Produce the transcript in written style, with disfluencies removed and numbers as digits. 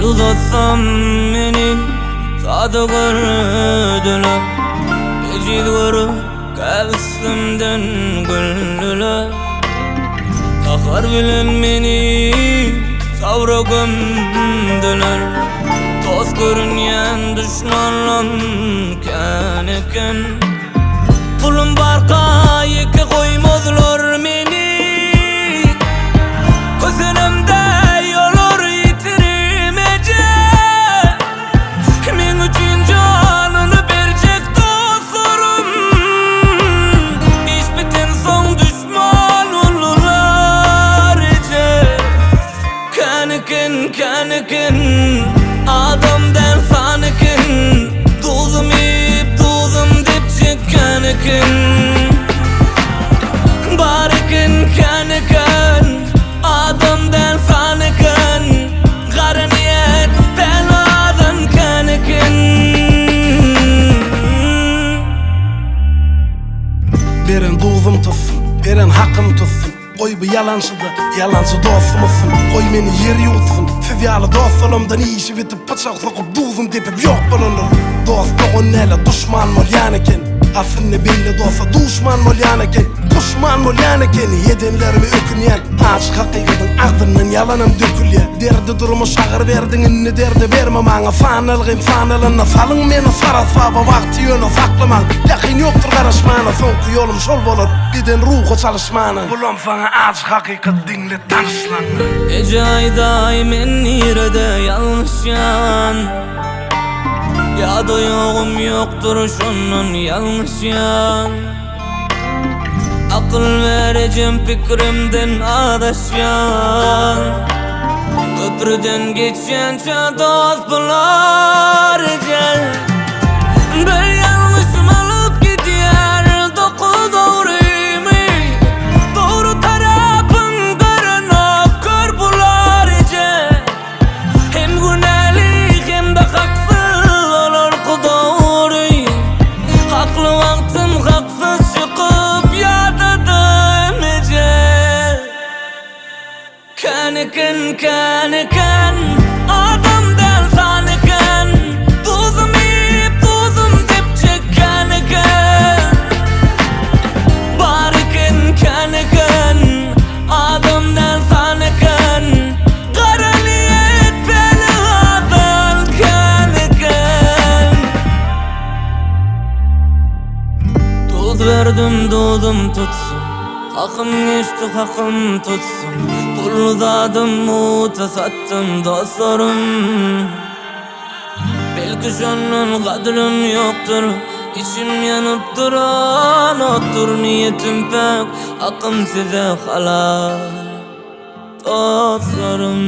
uzatsam meni sada gördüler. Ecid görüp kalbimden güldüler. Kahar bilen meni savra gömdüler. Dost görünýän düşmanlan eken. Pulum barka ýeke goýmazlar meni. Gözünümde ýollar ýitirmeje. Men üçin janyny berjek dostlarym. İş biten soň düşman bolurlar eje. Kanikin adamdan sanikin. Duzum dep çekken ekin. Barikin kanikin adamdan sanikin. Garniyet beladan kanikin. Beren duzum tutsun, beren hakkım tutsun. Koy bu yalancı dostumuzsun. Koy meni yer yutsun. Siz yalı dostlarımdan iyişi bitip bıçak sokup duzum depip yok bulunur. Dost doğun neyle düşman mol yanıken. Aslında belli dostsa düşman mol yanıken. Düşman mol yanıken yedenlerimi ökünyen. Açık hakikatin ağzımdan yalanım dökülye. Derdi durumu şağır verdin inni derdi vermem ana. Fanalgın fanalına salın meni sara saba. Vakti yönü saklaman. Yakin yoktur karışmana. Sonku yolum şol bolur. Biden ruhu çalışmana. Bulam sana açık hakikat dinle tanışlan. Ece ayday men nirede yanlışyan. Ya da yoğum yoktur şunun yanlışyan. Akıl vereceğim fikrimden adaşyan. Köprüden geçençe dost bular ecel. Bir yanlışım alıp gidiyor dokuz doğruymu. Doğru tarafın görünüp kör bular ecel. Hem günahlik hem de haksız olur ku doğru. Haklı vaktim haksız çıkıp yadadım ecel. Kanikin adamdan sanikin. Duzum dep çekken eken. Barikin kanikin adamdan sanikin. Garaliyet beladan kanikin. Tuz verdim duzum tutsun. Hakkım geçti hakkım tutsun. Pul uzadım muta sattım dostlarım. Belki şunun kadrim yoktur. İçim yanıp duran otur niyetim pek. Hakkım size halas dostlarım.